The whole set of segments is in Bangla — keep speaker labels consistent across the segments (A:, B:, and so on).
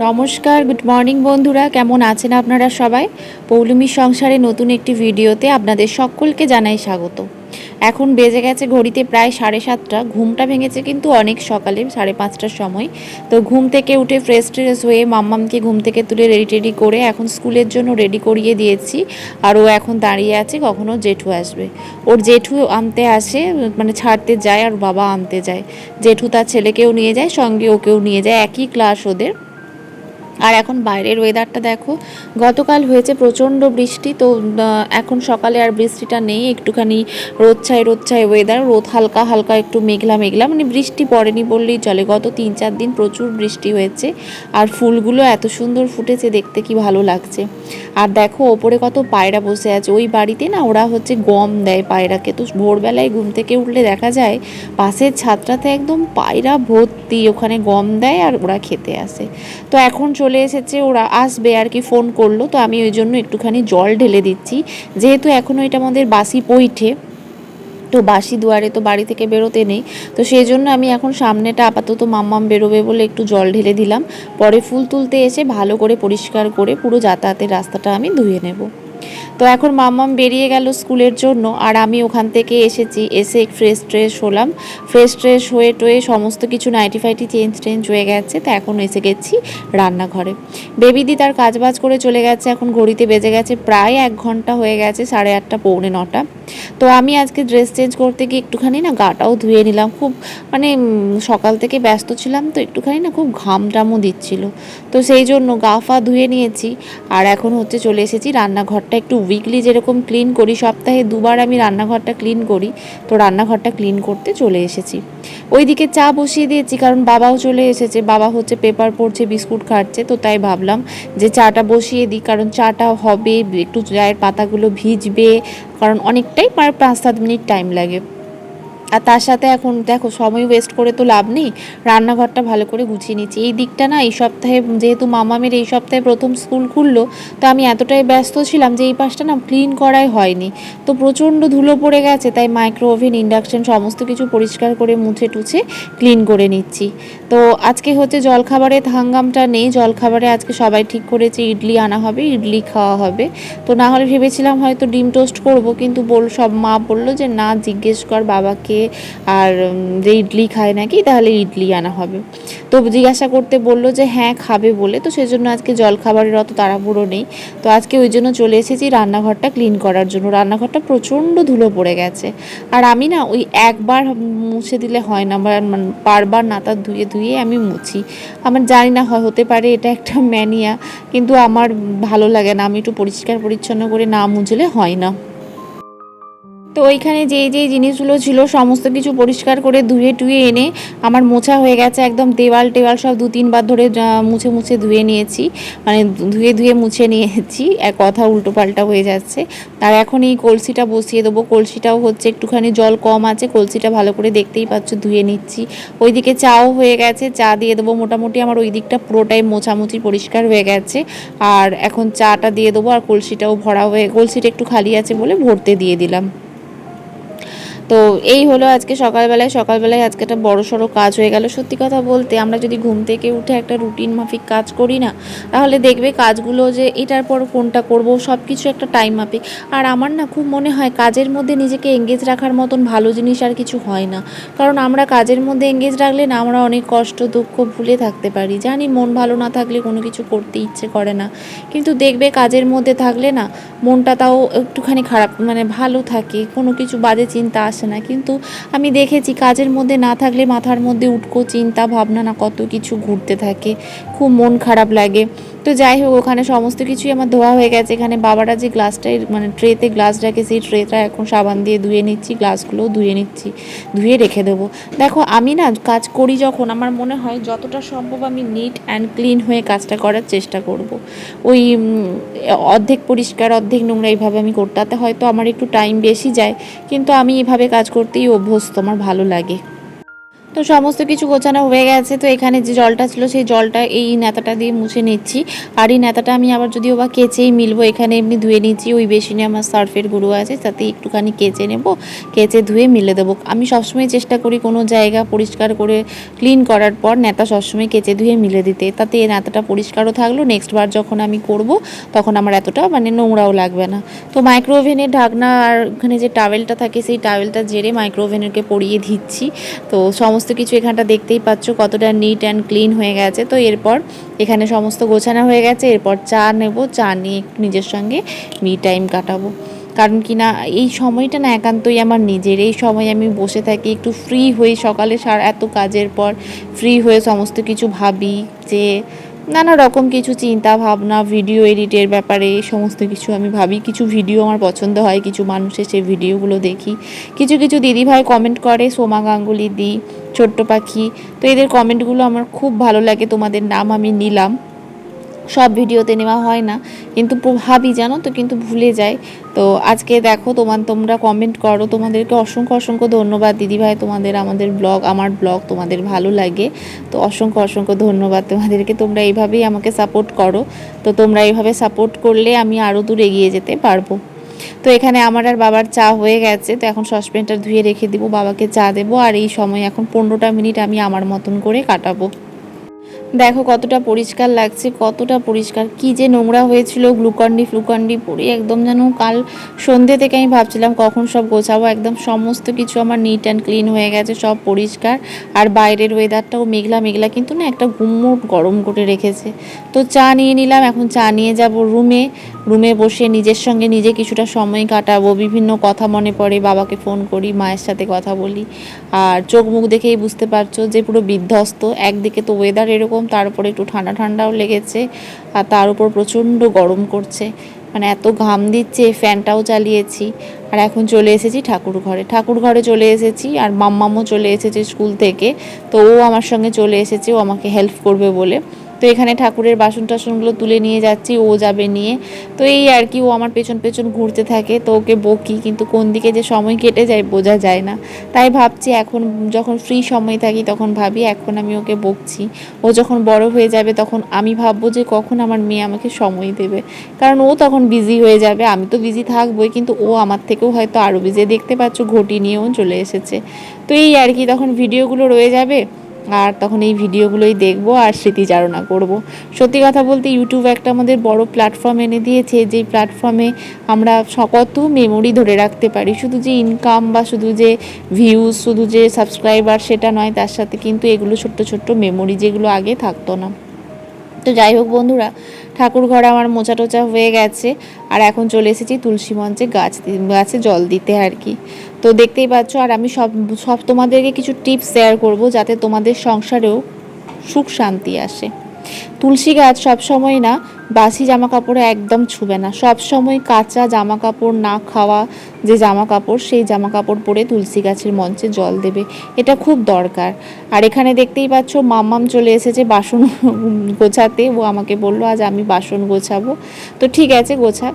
A: নমস্কার, গুড মর্নিং বন্ধুরা, কেমন আছেন আপনারা সবাই? পৌলমীর সংসারে নতুন একটি ভিডিওতে আপনাদের সকলকে জানাই স্বাগত। এখন বেজে গেছে ঘড়িতে প্রায় 7:30। ঘুমটা ভেঙেছে কিন্তু অনেক সকালে, 5:30টার সময়। তো ঘুম থেকে উঠে ফ্রেশ ট্রেশ হয়ে মাম্মামকে ঘুম থেকে তুলে রেডি টেডি করে এখন স্কুলের জন্য রেডি করিয়ে দিয়েছি। আর ও এখন দাঁড়িয়ে আছে কখনো জেঠু আসবে। ওর জেঠু আনতে আসে, মানে ছাড়তে যায় আর বাবা আনতে যায়। জেঠু তার ছেলেকেও নিয়ে যায়, সঙ্গে ওকেও নিয়ে যায়, একই ক্লাস ওদের। আর এখন বাইরের ওয়েদারটা দেখো, গতকাল হয়েছে প্রচণ্ড বৃষ্টি, তো এখন সকালে আর বৃষ্টিটা নেই, একটুখানি রোদ ছায় ওয়েদার, রোদ হালকা হালকা একটু মেঘলা মেঘলা, মানে বৃষ্টি পড়েনি বললেই চলে। গত 3-4 দিন প্রচুর বৃষ্টি হয়েছে, আর ফুলগুলো এত সুন্দর ফুটেছে, দেখতে কি ভালো লাগছে। আর দেখো ওপরে কত পায়রা বসে আছে, ওই বাড়িতে না ওরা হচ্ছে গম দেয় পায়রাকে, তো ভোরবেলায় ঘুম থেকে উঠলে দেখা যায় পাশের ছাদটাতে একদম পায়রা ভর্তি, ওখানে গম দেয় আর ওরা খেতে আসে। তো এখন চলে এসেছে, ওরা আসবে আর কি, ফোন করলো, তো আমি ওই জন্য একটুখানি জল ঢেলে দিচ্ছি, যেহেতু এখনও এটা আমাদের বাসি পৈঠে, তো বাসি দুয়ারে তো বাড়ি থেকে বেরোতে নেই। তো সেই জন্য আমি এখন সামনেটা আপাতত মাম্মাম বেরোবে বলে একটু জল ঢেলে দিলাম, পরে ফুল তুলতে এসে ভালো করে পরিষ্কার করে পুরো যাতায়াতের রাস্তাটা আমি ধুয়ে নেব। তো এখন মাম্মাম বেরিয়ে গেল স্কুলের জন্য, আর আমি ওখান থেকে এসেছি, এসে ফ্রেশ ট্রেশ হলাম, ফ্রেশ ট্রেশ হয়ে টয়ে সমস্ত কিছু নাইটি ফাইটি চেঞ্জ হয়ে গেছে। তো এখন এসে গেছি রান্নাঘরে। বেবিদি তার কাজবাজ করে চলে গেছে, এখন ঘড়িতে বেজে গেছে প্রায় 1 ঘন্টা হয়ে গেছে, 8:30 পৌনে 9টা। তো আমি আজকে ড্রেস চেঞ্জ করতে গিয়ে একটুখানি না গাটাও ধুয়ে নিলাম, খুব মানে সকাল থেকে ব্যস্ত ছিলাম, তো একটুখানি না খুব ঘাম টামও দিচ্ছিল, তো সেই জন্য গা ফা ধুয়ে নিয়েছি। আর এখন হচ্ছে চলে এসেছি রান্নাঘরটা একটু উইকলি যেরকম ক্লিন করি, সপ্তাহে 2বার আমি রান্নাঘরটা ক্লিন করি, তো রান্নাঘরটা ক্লিন করতে চলে এসেছি। ওইদিকে চা বসিয়ে দিয়েছি, কারণ বাবাও চলে এসেছে, বাবা হচ্ছে পেপার পড়ছে, বিস্কুট খাচ্ছে, তো তাই ভাবলাম যে চাটা বসিয়ে দিই, কারণ চাটা হবে, একটু চায়ের পাতাগুলো ভিজবে, কারণ অনেকটাই 5-7 মিনিট টাইম লাগে। আর তার সাথে এখন দেখো সময় ওয়েস্ট করে তো লাভ নেই, রান্নাঘরটা ভালো করে গুছিয়ে নিচ্ছি। এই দিকটা না এই সপ্তাহে, যেহেতু মামামের এই সপ্তাহে প্রথম স্কুল খুললো, তো আমি এতটাই ব্যস্ত ছিলাম যে এই পাশটা না ক্লিন করাই হয়নি, তো প্রচণ্ড ধুলো পড়ে গেছে, তাই মাইক্রো ওভেন ইন্ডাকশন সমস্ত কিছু পরিষ্কার করে মুছে টুছে ক্লিন করে নিচ্ছি। তো আজকে হচ্ছে জলখাবারের হাঙ্গামটা নেই, জলখাবারে আজকে সবাই ঠিক করেছে ইডলি আনা হবে, ইডলি খাওয়া হবে। তো না হলে ভেবেছিলাম হয়তো ডিম টোস্ট করব, কিন্তু সব মা বললো যে না, জিজ্ঞেস কর বাবাকে, আর যে ইডলি খায় নাকি, তাহলে ইডলি আনা হবে। তো জিজ্ঞাসা করতে বললো যে হ্যাঁ খাবে বলে, তো সেজন্য আজকে জলখাবারের অত তাড়াহুড়ো নেই। তো আজকে ওই জন্য চলে এসেছি রান্নাঘরটা ক্লিন করার জন্য, রান্নাঘরটা প্রচণ্ড ধুলো পড়ে গেছে। আর আমি না ওই একবার মুছে দিলে হয় না, বারবার নাতা ধুয়ে ধুয়ে আমি মুছি। আমার জানি না, হতে পারে এটা একটা ম্যানিয়া, কিন্তু আমার ভালো লাগে না, আমি একটু পরিষ্কার পরিচ্ছন্ন করে না মুছলে হয় না। তো ওইখানে যেই যেই জিনিসগুলো ছিল সমস্ত কিছু পরিষ্কার করে ধুয়ে টুয়ে এনে আমার মোছা হয়ে গেছে, একদম দেওয়াল টেওয়াল সব 2-3 বার ধরে মুছে মুছে ধুয়ে নিয়েছি, মানে ধুয়ে ধুয়ে মুছে নিয়েছি, এক কথা উল্টো পাল্টা হয়ে যাচ্ছে। আর এখন এই কলসিটা বসিয়ে দেবো, কলসিটাও হচ্ছে একটুখানি জল কম আছে, কলসিটা ভালো করে দেখতেই পাচ্ছ ধুয়ে নিচ্ছি। ওইদিকে চাও হয়ে গেছে, চা দিয়ে দেবো, মোটামুটি আমার ওই দিকটা পুরোটাই মোছামুছি পরিষ্কার হয়ে গেছে। আর এখন চাটা দিয়ে দেবো, আর কলসিটাও ভরা হয়ে, কলসিটা একটু খালি আছে বলে ভরতে দিয়ে দিলাম। তো এই হলো আজকে সকালবেলায় আজকে একটা বড়সড় কাজ হয়ে গেল। সত্যি কথা বলতে, আমরা যদি ঘুম থেকে উঠে একটা রুটিন মাফিক কাজ করি না, তাহলে দেখবে কাজগুলো যে এটার পর কোনটা করব সব কিছু একটা টাইম মাফিক। আর আমার না খুব মনে হয় কাজের মধ্যে নিজেকে এঙ্গেজ রাখার মতন ভালো জিনিস আর কিছু হয় না, কারণ আমরা কাজের মধ্যে এঙ্গেজ রাখলে না আমরা অনেক কষ্ট দুঃখ ভুলে থাকতে পারি। জানি মন ভালো না থাকলে কোনো কিছু করতে ইচ্ছে করে না, কিন্তু দেখবে কাজের মধ্যে থাকলে না মনটা তাও একটুখানি খারাপ, মানে ভালো থাকে, কোনো কিছু বাজে চিন্তা আসে না। কিন্তু আমি দেখেছি কাজের মধ্যে না থাকলে মাথার মধ্যে উটকো চিন্তা ভাবনা না কত কিছু ঘুরতে থাকে, খুব মন খারাপ লাগে। তো যাই হোক, ওখানে সমস্ত কিছুই আমার ধোয়া হয়ে গেছে। এখানে বাবারা যে গ্লাসটাই, মানে ট্রেতে গ্লাস রাখে, সেই ট্রেটা এখন সাবান দিয়ে ধুয়ে নিচ্ছি, গ্লাসগুলোও ধুয়ে নিচ্ছি, ধুয়ে রেখে দেবো। দেখো আমি না কাজ করি যখন, আমার মনে হয় যতটা সম্ভব আমি নিট অ্যান্ড ক্লিন হয়ে কাজটা করার চেষ্টা করব। ওই অর্ধেক পরিষ্কার অর্ধেক নোংরা এইভাবে আমি করতে, তাতে হয়তো আমার একটু টাইম বেশি যায়, কিন্তু আমি এভাবে কাজ করতেই অভ্যস্ত, আমার ভালো লাগে। তো সমস্ত কিছু গোছানো হয়ে গেছে। তো এখানে যে জলটা ছিল সেই জলটা এই নেতাটা দিয়ে মুছে নিচ্ছি। আর এই নেতাটা আমি আবার যদিও বা কেচেই মিলবো, এখানে এমনি ধুয়ে নিচ্ছি। ওই বেসিনে আমার সার্ফের গুঁড়ো আছে, তাতে একটুখানি কেচে নেব, কেচে ধুয়ে মিলে দেবো। আমি সবসময় চেষ্টা করি কোনো জায়গা পরিষ্কার করে ক্লিন করার পর নেতা সবসময় কেচে ধুয়ে মিলে দিতে, তাতে এই নেতাটা পরিষ্কারও থাকলো। নেক্সট বার যখন আমি করব তখন আমার এতটা মানে নোংরাও লাগবে না। তো মাইক্রো ওভেনের ঢাকনা আর ওখানে যে টাওয়েলটা থাকে সেই টাওয়েলটা ঝেড়ে মাইক্রো ওভেনকে পরিয়ে দিচ্ছি। তো সমস্ত কিছু এখানটা দেখতেই পাচ্ছ কতটা নিট অ্যান্ড ক্লিন হয়ে গেছে। তো এরপর এখানে সমস্ত গোছানো হয়ে গেছে, এরপর চা নেব, চা নিয়ে একটু নিজের সঙ্গে মি টাইম কাটাবো। কারণ কি না এই সময়টা না একান্তই আমার নিজের, এই সময় আমি বসে থাকি একটু ফ্রি হয়ে, সকালে এত কাজের পর ফ্রি হয়ে সমস্ত কিছু ভাবি, যে নানা রকম কিছু চিন্তা ভাবনা, ভিডিও এডিটের ব্যাপারে সমস্ত কিছু আমি ভাবি। কিছু ভিডিও আমার পছন্দ হয়, কিছু মানুষের সেই ভিডিওগুলো দেখি। কিছু কিছু দিদিভাই কমেন্ট করে, সোমা গাঙ্গুলি দি, ছোট্ট পাখি, তো এদের কমেন্টগুলো আমার খুব ভালো লাগে। তোমাদের নাম আমি নিলাম, সব ভিডিওতে নেওয়া হয় না, কিন্তু ভাবি জানো তো, কিন্তু ভুলে যাই। তো আজকে দেখো তোমরা কমেন্ট করো, তোমাদেরকে অসংখ্য অসংখ্য ধন্যবাদ দিদিভাই। তোমাদের আমার ব্লগ তোমাদের ভালো লাগে, তো অসংখ্য অসংখ্য ধন্যবাদ তোমাদেরকে। তোমরা এইভাবেই আমাকে সাপোর্ট করো, তো তোমরা এইভাবে সাপোর্ট করলে আমি আরও দূর এগিয়ে যেতে পারবো। তো এখানে আমার আর বাবার চা হয়ে গেছে, তো এখন সসপ্যানটা ধুয়ে রেখে দিব, বাবাকে চা দেবো। আর এই সময় এখন 15টা মিনিট আমি আমার মতন করে কাটাবো। দেখো কতটা পরিষ্কার লাগছে, কতটা পরিষ্কার। কি যে নোংরা হয়েছিল ফ্লুকন্ডি পরে, একদম যেন কাল সন্ধ্যে থেকে আমি ভাবছিলাম কখন সব গোছাবো। একদম সমস্ত কিছু আমার নিট অ্যান্ড ক্লিন হয়ে গেছে, সব পরিষ্কার। আর বাইরের ওয়েদারটাও মেঘলা মেঘলা, কিন্তু না একটা গুমোট গরম করে রেখেছে। তো চা নিয়ে নিলাম, এখন চা নিয়ে যাব রুমে বসে নিজের সঙ্গে নিজে কিছুটা সময় কাটাবো। বিভিন্ন কথা মনে পড়ে, বাবাকে ফোন করি, মায়ের সাথে কথা বলি। আর চোখ মুখ দেখেই বুঝতে পারছো যে পুরো বিধ্বস্ত। একদিকে তো ওয়েদার এরকম, তার উপরে একটু ঠান্ডা ঠান্ডাও লেগেছে, আর তার উপর প্রচণ্ড গরম করছে, মানে এত ঘাম দিচ্ছে। ফ্যানটাও চালিয়েছি। আর এখন চলে এসেছি ঠাকুর ঘরে চলে এসেছি। আর মাম্মামও চলে এসেছে স্কুল থেকে, তো ও আমার সঙ্গে চলে এসেছে, ও আমাকে হেল্প করবে বলে। তো এখানে ঠাকুরের বাসন টাসনগুলো তুলে নিয়ে যাচ্ছি, ও যাবে নিয়ে। তো এই আর কি, ও আমার পেছন পেছন ঘুরতে থাকে, তো ওকে বকি, কিন্তু কোন দিকে যে সময় কেটে যায় বোঝা যায় না। তাই ভাবছি এখন যখন ফ্রি সময় থাকি তখন ভাবি এখন আমি ওকে বকছি, ও যখন বড় হয়ে যাবে তখন আমি ভাববো যে কখন আমার মেয়ে আমাকে সময় দেবে। কারণ ও তখন বিজি হয়ে যাবে, আমি তো বিজি থাকবোই, কিন্তু ও আমার থেকেও হয়তো আরও বিজি। দেখতে পাচ্ছ ঘটি নিয়েও চলে এসেছে। তো এই আর কি, তখন ভিডিওগুলো রয়ে যাবে, আর তখন এই ভিডিওগুলোই দেখবো আর স্মৃতিচারণা করব। সত্যি কথা বলতে ইউটিউব একটা আমাদের বড় প্ল্যাটফর্ম এনে দিয়েছে, যেই প্ল্যাটফর্মে আমরা কত মেমোরি ধরে রাখতে পারি। শুধু যে ইনকাম বা শুধু যে ভিউজ, শুধু যে সাবস্ক্রাইবার সেটা নয়, তার সাথে কিন্তু এগুলো ছোট্ট ছোট্ট মেমোরি, যেগুলো আগে থাকতো না। তো যাই হোক বন্ধুরা, ঠাকুর ঘর আমার মোছা টোচা হয়ে গেছে, আর এখন চলে এসেছি তুলসী মঞ্চে গাছে জল দিতে আর কি। তো দেখতেই পাচ্ছ, আর আমি সব সব তোমাদেরকে কিছু টিপস শেয়ার করব, যাতে তোমাদের সংসারেও সুখ শান্তি আসে। তুলসী গাছ সবসময় না বাসি জামা কাপড়ে একদম ছুবে না, সবসময় কাঁচা জামা কাপড়, না খাওয়া যে জামা কাপড়, সেই জামা কাপড় পরে তুলসী গাছের মঞ্চে জল দেবে, এটা খুব দরকার। আর এখানে দেখতেই পাচ্ছ মাম্মাম চলে এসেছে বাসন গোছাতে, ও আমাকে বললো আজ আমি বাসন গোছাবো। তো ঠিক আছে, গোছা।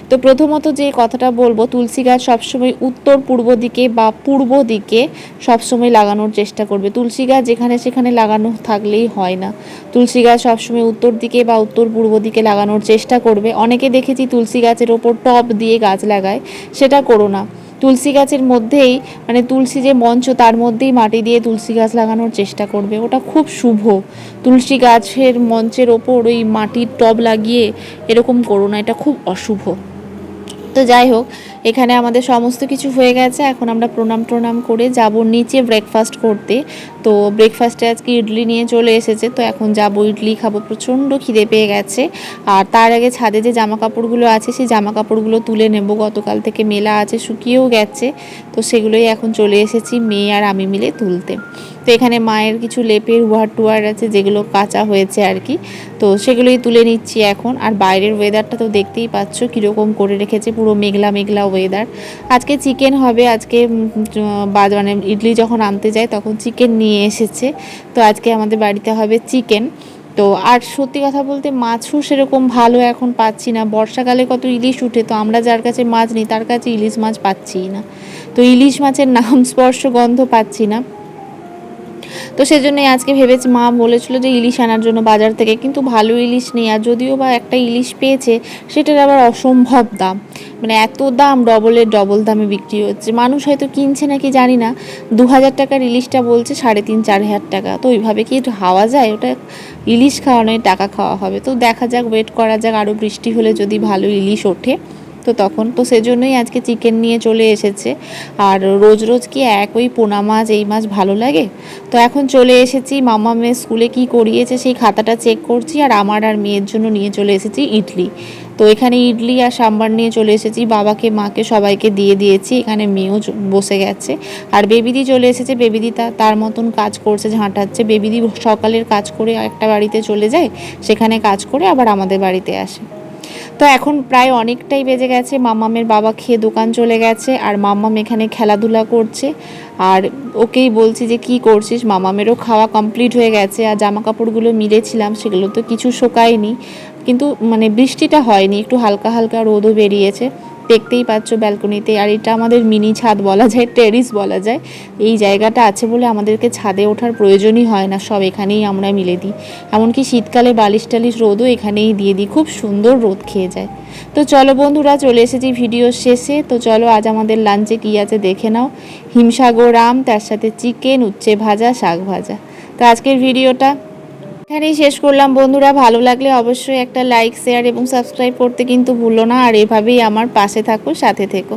A: তো প্রথমত যে কথাটা বলবো, তুলসী গাছ সবসময় উত্তর পূর্ব দিকে বা পূর্ব দিকে সবসময় লাগানোর চেষ্টা করবে। তুলসী গাছ যেখানে সেখানে লাগানো থাকলেই হয় না, তুলসী গাছ সবসময় উত্তর দিকে বা উত্তর পূর্ব দিকে লাগানোর চেষ্টা করবে। অনেকে দেখেছি তুলসী গাছের ওপর টব দিয়ে গাছ লাগায়, সেটা করো না। তুলসী গাছের মধ্যেই, মানে তুলসী যে মঞ্চ তার মধ্যেই মাটি দিয়ে তুলসী গাছ লাগানোর চেষ্টা করবে, ওটা খুব শুভ। তুলসী গাছের মঞ্চের ওপর ওই মাটির টব লাগিয়ে এরকম করো না, এটা খুব অশুভ। তো যাই হোক, এখানে আমাদের সমস্ত কিছু হয়ে গেছে, এখন আমরা প্রণাম করে যাব নিচে ব্রেকফাস্ট করতে। তো ব্রেকফাস্টে আজকে ইডলি নিয়ে চলে এসেছে, তো এখন যাব ইডলি খাবো, প্রচণ্ড খিদে পেয়ে গেছে। আর তার আগে ছাদে যে জামা কাপড়গুলো আছে সেই জামা কাপড়গুলো তুলে নেব, গতকাল থেকে মেলা আছে, শুকিয়েও গেছে। তো সেগুলোই এখন চলে এসেছি মেয়ে আর আমি মিলে তুলতে। তো এখানে মায়ের কিছু লেপের টুয়ার আছে, যেগুলো কাঁচা হয়েছে আর কি, তো সেগুলোই তুলে নিচ্ছি এখন। আর বাইরের ওয়েদারটা তো দেখতেই পাচ্ছ কীরকম করে রেখেছে, পুরো মেঘলা মেঘলা ওয়েদার। আজকে চিকেন হবে, আজকে মানে ইডলি যখন আনতে যায় তখন চিকেন নিয়ে এসেছে, তো আজকে আমাদের বাড়িতে হবে চিকেন। তো আর সত্যি কথা বলতে মাছও সেরকম ভালো এখন পাচ্ছি না, বর্ষাকালে কত ইলিশ উঠে, তো আমরা যার কাছে মাছ নিই তার কাছে ইলিশ মাছ পাচ্ছিই না। তো ইলিশ মাছের নাম স্পর্শ গন্ধ পাচ্ছি না। তো সেজন্যই আজকে ভেবেছি, মা বলেছিল যে ইলিশ আনার জন্য বাজার থেকে, কিন্তু ভালো ইলিশ নেই। আর যদিও বা একটা ইলিশ পেয়েছে, সেটার আবার অসম্ভব দাম, মানে এত দাম, ডবলের ডবল দামে বিক্রি হচ্ছে। মানুষ হয়তো কিনছে নাকি জানি না, 2,000 টাকার ইলিশটা বলছে 3,500-4,000 টাকা। তো ওইভাবে কি একটু খাওয়া যায়? ওটা ইলিশ খাওয়া নয়, টাকা খাওয়া হবে। তো দেখা যাক, ওয়েট করা যাক, আরও বৃষ্টি হলে যদি ভালো ইলিশ ওঠে তো তখন। তো সেজন্যই আজকে চিকেন নিয়ে চলে এসেছে। আর রোজ রোজ কি ওই পোনা মাছ এই মাছ ভালো লাগে? তো এখন চলে এসেছি, মামা মেয়ে স্কুলে কি করিয়েছে সেই খাতাটা চেক করছি। আর আমার আর মেয়ের জন্য নিয়ে চলে এসেছি ইডলি। তো এখানে ইডলি আর সাম্বার নিয়ে চলে এসেছি, বাবাকে মাকে সবাইকে দিয়ে দিয়েছি। এখানে মেয়েও বসে গেছে। আর বেবিদি চলে এসেছে, বেবিদি তার মতন কাজ করছে, ঝাঁটাচ্ছে। বেবিদি সকালের কাজ করে একটা বাড়িতে চলে যায়, সেখানে কাজ করে আবার আমাদের বাড়িতে আসে। তো এখন প্রায় অনেকটাই বেজে গেছে, মাম্মামের বাবা খেয়ে দোকান চলে গেছে, আর মাম্মাম এখানে খেলাধুলা করছে। আর ওকেই বলছি যে কি করছিস, মাম্মামেরও খাওয়া কমপ্লিট হয়ে গেছে। আর জামা কাপড়গুলো মিলেছিলাম, সেগুলো তো কিছু শোকায়নি, কিন্তু মানে বৃষ্টিটা হয়নি, একটু হালকা হালকা রোদও বেরিয়েছে, দেখতেই পাচ্ছ ব্যালকনিতে। আর এটা আমাদের মিনি ছাদ বলা যায়, টেরিস বলা যায়। এই জায়গাটা আছে বলে আমাদেরকে ছাদে ওঠার প্রয়োজনই হয় না, সব এখানেই আমরা মিলে দিই। এমনকি শীতকালে বালিশ টালিশ রোদও এখানেই দিয়ে দিই, খুব সুন্দর রোদ খেয়ে যায়। তো চলো বন্ধুরা, চলে এসেছি ভিডিওর শেষে। তো চলো আজ আমাদের লাঞ্চে কী আছে দেখে নাও। হিমসাগর আম, তার সাথে চিকেন, উচ্ছে ভাজা, শাক ভাজা। তো আজকের ভিডিওটা এখানেই শেষ করলাম বন্ধুরা। ভালো লাগলে অবশ্যই একটা লাইক, শেয়ার এবং সাবস্ক্রাইব করতে কিন্তু ভুলো না। আর এভাবেই আমার পাশে থাকো, সাথে থেকো।